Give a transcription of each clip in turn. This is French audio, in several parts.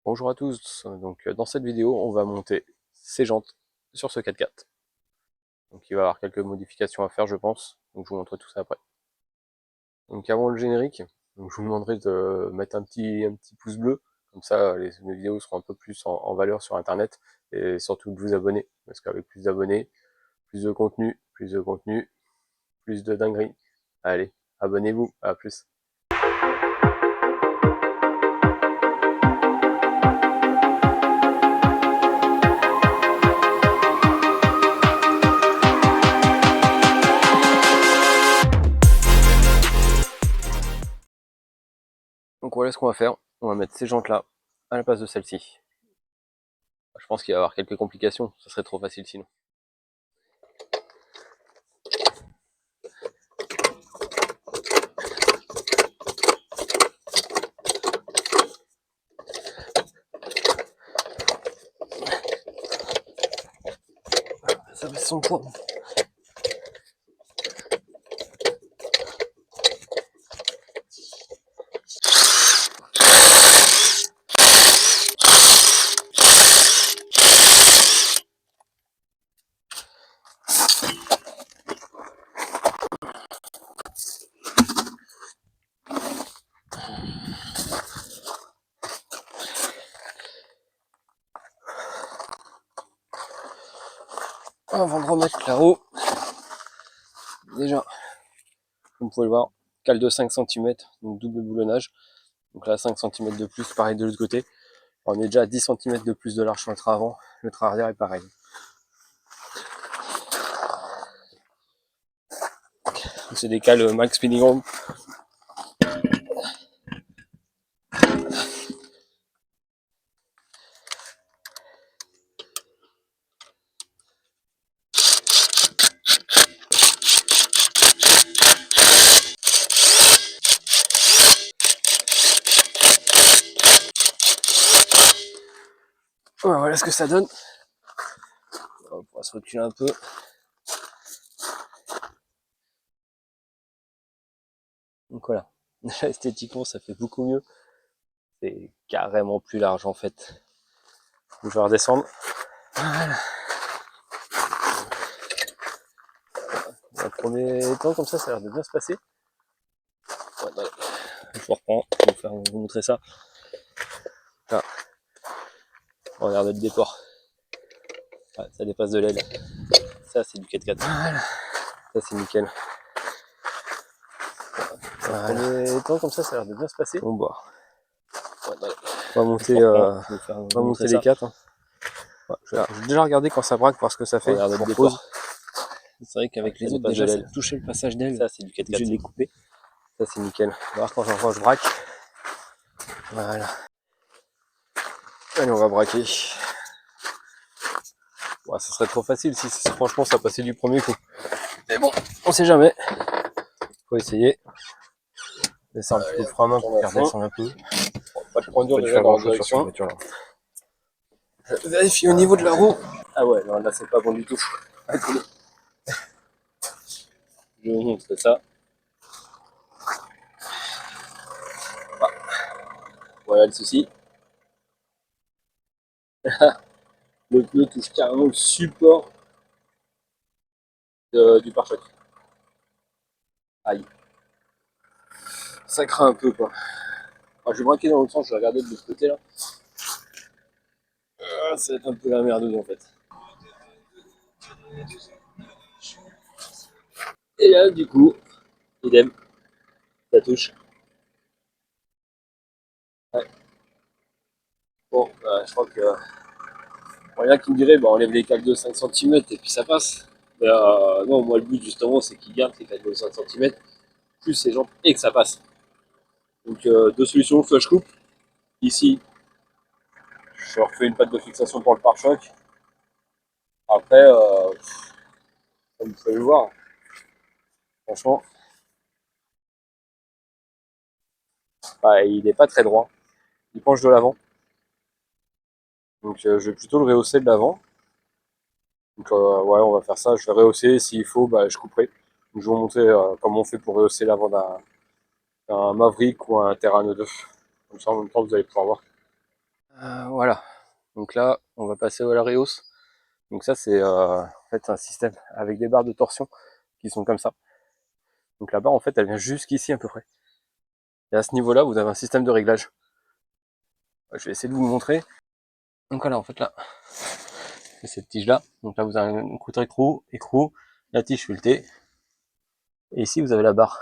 Bonjour à tous, donc dans cette vidéo on va monter ces jantes sur ce 4x4. Donc il va y avoir quelques modifications à faire je pense, donc je vous montre tout ça après. Donc avant le générique, donc je vous demanderai de mettre un petit pouce bleu, comme ça mes vidéos seront un peu plus en valeur sur internet, et surtout de vous abonner, parce qu'avec plus d'abonnés, plus de contenu, plus de dingueries. Allez, abonnez-vous, à plus. Donc voilà ce qu'on va faire, on va mettre ces jantes là à la place de celle-ci. Je pense qu'il va y avoir quelques complications, ça serait trop facile sinon. Ça va son poids. Avant de remettre là-haut, déjà, comme vous pouvez le voir, cale de 5 cm, donc double boulonnage. Donc là 5 cm de plus, pareil de l'autre côté. On est déjà à 10 cm de plus de large sur le train avant, le train arrière est pareil. C'est des cales Max Spinning Room. Voilà ce que ça donne. On pourra se reculer un peu. Donc voilà, déjà esthétiquement ça fait beaucoup mieux. C'est carrément plus large en fait. Donc, je vais redescendre. Voilà. Dans le premier temps comme ça a l'air de bien se passer. Ouais, je vous reprends, je vais vous montrer ça. Là. Regardez le déport. Ah, ça dépasse de l'aile. Ça c'est du 4x4. Voilà. Ça c'est nickel. Voilà. Premier temps comme ça a l'air de bien se passer. Bon bah. On va monter les 4. Hein. Ouais, j'ai déjà regardé quand ça braque, voir ce que ça fait. Regardez le déport. C'est vrai qu'avec les autres déjà ça touchait le passage d'aile. Ça c'est du 4x4. Je l'ai coupé. Ça c'est nickel. On va voir quand je braque. Voilà. Allez on va braquer. Ouais, ça serait trop facile si franchement ça passait du premier coup. Mais bon, on sait jamais. Faut essayer. Laisser un petit peu de frein à main pour qu'elle redescende un peu. Pas de point dur déjà dans la direction. Je vérifie au niveau de la roue. Ah ouais, non, là c'est pas bon du tout. Attendez. Je vous montre ça. Ah. Voilà le souci. Le pneu touche carrément le support du pare-choc. Aïe. Ça craint un peu quoi. Alors, je vais braquer dans l'autre sens, je vais regarder de l'autre côté là. Ça va être un peu la merde en fait. Et là du coup, idem, ça touche. Ouais. Bon, je crois que il y en a qui me diraient, bah, enlève les cales de 5 cm et puis ça passe. Mais non, moi le but justement c'est qu'ils gardent les cales de 5 cm plus ces jambes et que ça passe. Donc deux solutions, soit je coupe. Ici, je refais une patte de fixation pour le pare-choc. Après, comme vous pouvez le voir, franchement, bah, il n'est pas très droit. Il penche de l'avant. Donc je vais plutôt le rehausser de l'avant. Donc ouais, on va faire ça. Je vais rehausser. S'il faut, bah, je couperai. Donc, je vais vous montrer comment on fait pour rehausser l'avant d'un Maverick ou un Terrano 2. Comme ça, en même temps, vous allez pouvoir voir. Voilà, donc là on va passer à la Reos. Donc ça c'est en fait un système avec des barres de torsion qui sont comme ça. Donc la barre en fait elle vient jusqu'ici à peu près. Et à ce niveau là vous avez un système de réglage. Je vais essayer de vous le montrer. Donc voilà en fait là, c'est cette tige là. Donc là vous avez un écrou, écrou, la tige sculptée. Et ici vous avez la barre.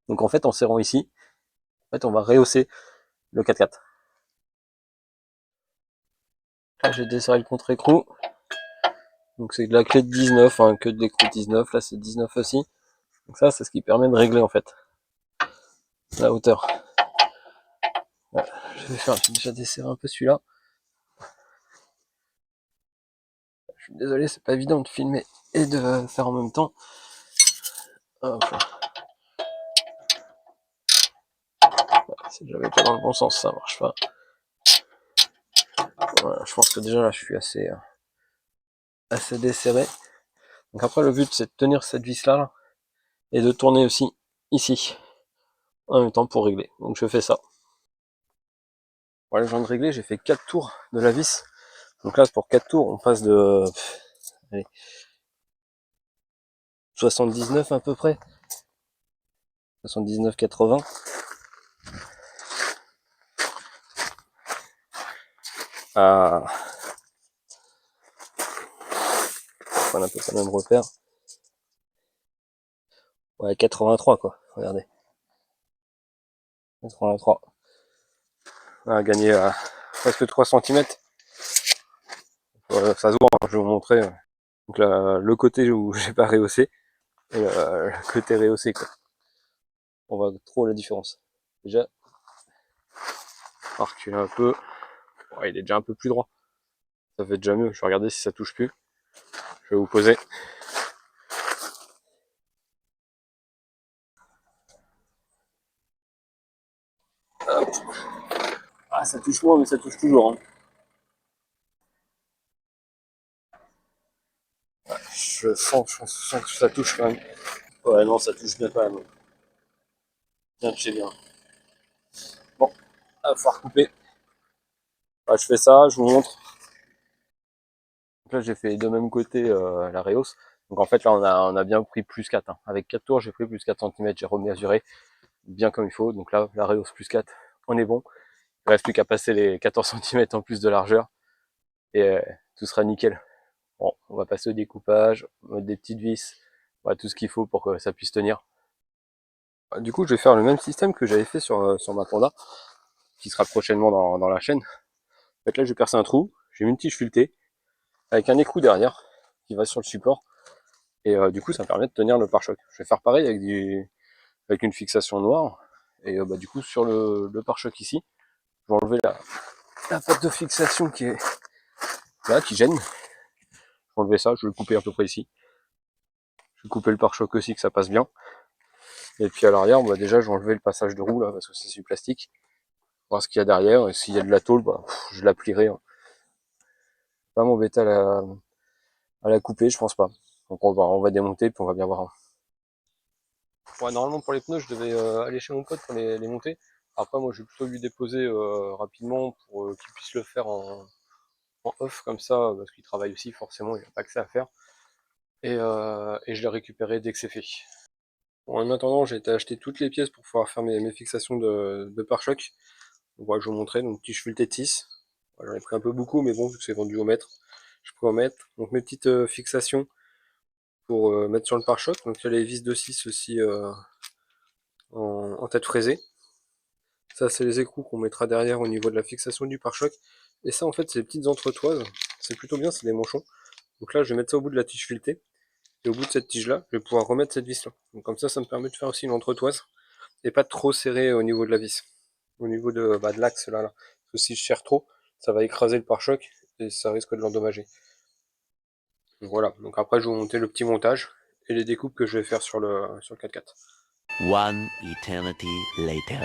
Donc en fait en serrant ici, en fait on va rehausser le 4x4. Là j'ai desserré le contre-écrou. Donc c'est de la clé de 19, hein, que de l'écrou 19, là c'est 19 aussi. Donc ça c'est ce qui permet de régler en fait la hauteur. Voilà. Je vais faire déjà desserrer un peu celui-là. Je suis désolé, c'est pas évident de filmer et de faire en même temps. Hop. Si j'avais pas dans le bon sens, ça marche pas. Voilà, je pense que déjà là je suis assez desserré. Donc après le but c'est de tenir cette vis là et de tourner aussi ici en même temps pour régler. Donc je fais ça. Voilà, je viens de régler, j'ai fait 4 tours de la vis. Donc là pour 4 tours on passe de allez, 79 à peu près. 79-80. À on a un peu ça le même repère. Ouais, 83 quoi, regardez. 83. On a gagné presque 3 cm. Ça se voit, hein, je vais vous montrer. Donc là, le côté où j'ai pas rehaussé et le côté rehaussé quoi. On voit trop la différence. Déjà, on va reculer un peu. Ouais, il est déjà un peu plus droit. Ça fait déjà mieux. Je vais regarder si ça touche plus. Je vais vous poser. Hop. Ah, ça touche moins, mais ça touche toujours. Hein. Je sens que ça touche quand même. Ouais, non, ça touche bien quand même. Bien, je sais bien. Bon, il va falloir couper. Ouais, je fais ça, je vous montre. Donc là, j'ai fait de même côté la Reos. Donc en fait, là, on a bien pris plus 4. Hein. Avec 4 tours, j'ai pris plus 4 cm. J'ai remesuré bien comme il faut. Donc là, la Reos plus 4, on est bon. Il ne reste plus qu'à passer les 14 cm en plus de largeur. Et tout sera nickel. Bon, on va passer au découpage, mettre des petites vis. Voilà, tout ce qu'il faut pour que ça puisse tenir. Du coup, je vais faire le même système que j'avais fait sur ma Panda, qui sera prochainement dans la chaîne. En fait, là, je vais percer un trou. J'ai mis une tige filetée avec un écrou derrière qui va sur le support. Et du coup, ça me permet de tenir le pare-choc. Je vais faire pareil avec une fixation noire. Et du coup, sur le pare-choc ici, je vais enlever la patte de fixation qui est là, qui gêne. Je vais enlever ça, je vais le couper à peu près ici. Je vais couper le pare-choc aussi, que ça passe bien. Et puis à l'arrière, déjà, je vais enlever le passage de roue là, parce que c'est du plastique. Voir ce qu'il y a derrière. Et s'il y a de la tôle, je la plierai. Hein. Pas m'embêter à la couper, je pense pas. Donc on va démonter, puis on va bien voir. Ouais, normalement pour les pneus, je devais aller chez mon pote pour les monter. Après, moi, je vais plutôt lui déposer rapidement pour qu'il puisse le faire en off comme ça, parce qu'il travaille aussi, forcément, il n'a pas que ça à faire. Et je l'ai récupéré dès que c'est fait. Bon, en attendant, j'ai été acheter toutes les pièces pour pouvoir faire mes fixations de pare-choc. Donc, voilà, je vais vous montrer. Donc, petit cheval T6. Voilà, j'en ai pris un peu beaucoup, mais bon, vu que c'est vendu au mètre, je peux en mettre. Donc, mes petites fixations pour mettre sur le pare-choc. Donc, il y a les vis de 6 aussi en tête fraisée. Ça, c'est les écrous qu'on mettra derrière au niveau de la fixation du pare-choc. Et ça, en fait, c'est les petites entretoises. C'est plutôt bien, c'est des manchons. Donc là, je vais mettre ça au bout de la tige filetée. Et au bout de cette tige-là, je vais pouvoir remettre cette vis-là. Donc comme ça me permet de faire aussi une entretoise. Et pas trop serré au niveau de la vis. Au niveau de l'axe, là. Parce que si je serre trop, ça va écraser le pare-choc et ça risque de l'endommager. Donc voilà. Donc après, je vais vous monter le petit montage et les découpes que je vais faire sur le 4x4. One eternity later.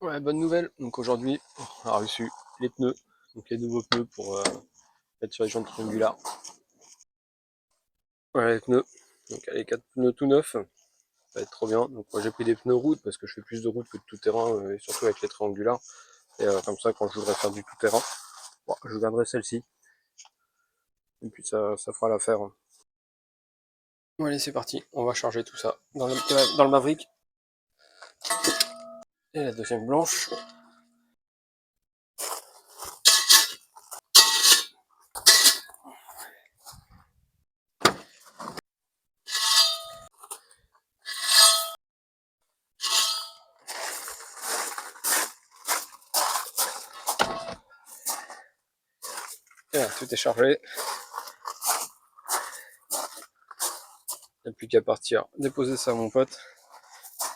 Ouais, bonne nouvelle. Donc aujourd'hui, on a reçu les pneus. Donc les nouveaux pneus pour mettre sur les jantes triangulaires. Voilà les pneus. Donc les 4 pneus tout neufs. Ça va être trop bien. Donc moi j'ai pris des pneus route parce que je fais plus de route que de tout terrain et surtout avec les triangulaires. Et comme ça, quand je voudrais faire du tout-terrain, bon, je garderai celle-ci. Et puis ça fera l'affaire. Bon allez, c'est parti. On va charger tout ça dans le Maverick. Et la deuxième blanche. Et là, tout est chargé. Il n'y a plus qu'à partir déposer ça à mon pote.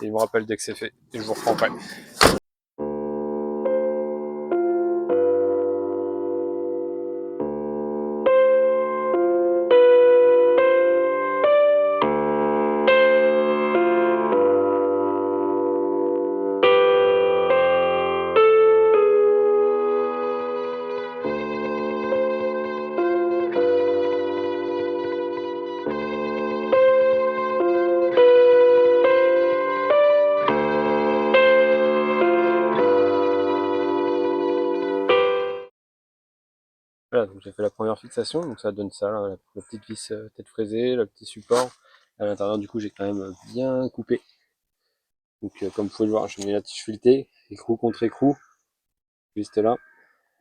Et il me rappelle dès que c'est fait. Et je vous reprends après. Voilà, donc j'ai fait la première fixation, donc ça donne ça, là, la petite vis tête fraisée, le petit support. À l'intérieur, du coup, j'ai quand même bien coupé. Donc, comme vous pouvez le voir, j'ai mis la tige filetée, écrou contre écrou, juste là.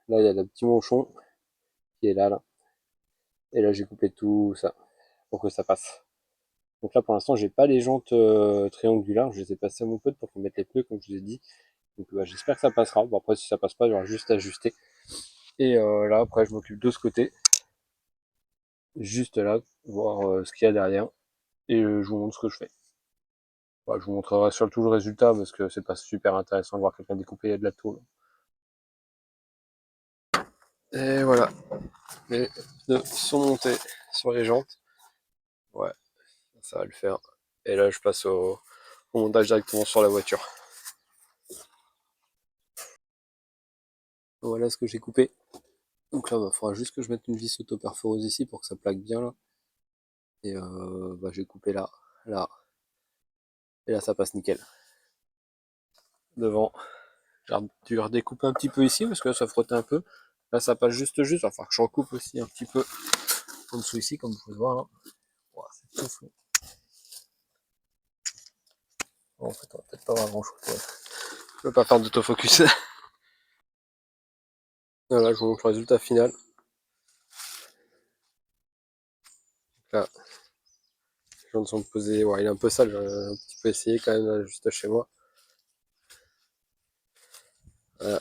Là, il y a le petit manchon qui est là. Et là, j'ai coupé tout ça pour que ça passe. Donc là, pour l'instant, j'ai pas les jantes triangulaires. Je les ai passées à mon pote pour qu'il mette les pneus, comme je vous ai dit. Donc, bah, j'espère que ça passera. Bon, après, si ça passe pas, il y aura juste à ajuster. Et là, après, je m'occupe de ce côté. Juste là, voir ce qu'il y a derrière. Et je vous montre ce que je fais. Bah, je vous montrerai surtout le résultat parce que c'est pas super intéressant de voir quelqu'un découper de la tôle. Et voilà, les pneus sont montés sur les jantes. Ouais, ça va le faire. Et là, je passe au montage directement sur la voiture. Voilà ce que j'ai coupé. Donc là, il faudra juste que je mette une vis auto-perforeuse ici pour que ça plaque bien là. Et bah, j'ai coupé là, là. Et là, ça passe nickel. Devant, j'ai dû redécouper un petit peu ici parce que là, ça frottait un peu. Là, ça passe juste. Il va falloir que je recoupe aussi un petit peu en dessous ici, comme vous pouvez voir là. Wow, c'est tout flou. Bon, en fait, on va peut-être pas avoir grand chose. Je peux pas faire d'autofocus. Voilà, je vous montre le résultat final. Là, les jantes sont posées. Ouais, il est un peu sale, j'ai un petit peu essayé quand même là, juste chez moi. Voilà.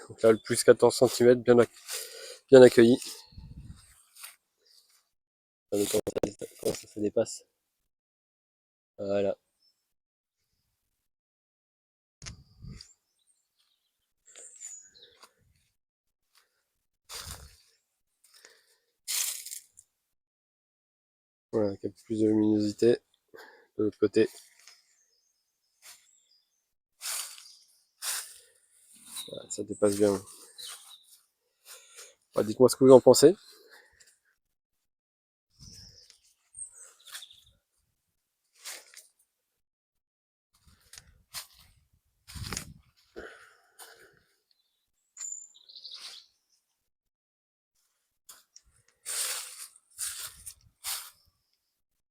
Donc là, le plus 14 cm, bien accueilli. Comment ça se dépasse. Voilà. Voilà, un peu plus de luminosité de l'autre côté. Voilà, ça dépasse bien. Dites-moi ce que vous en pensez.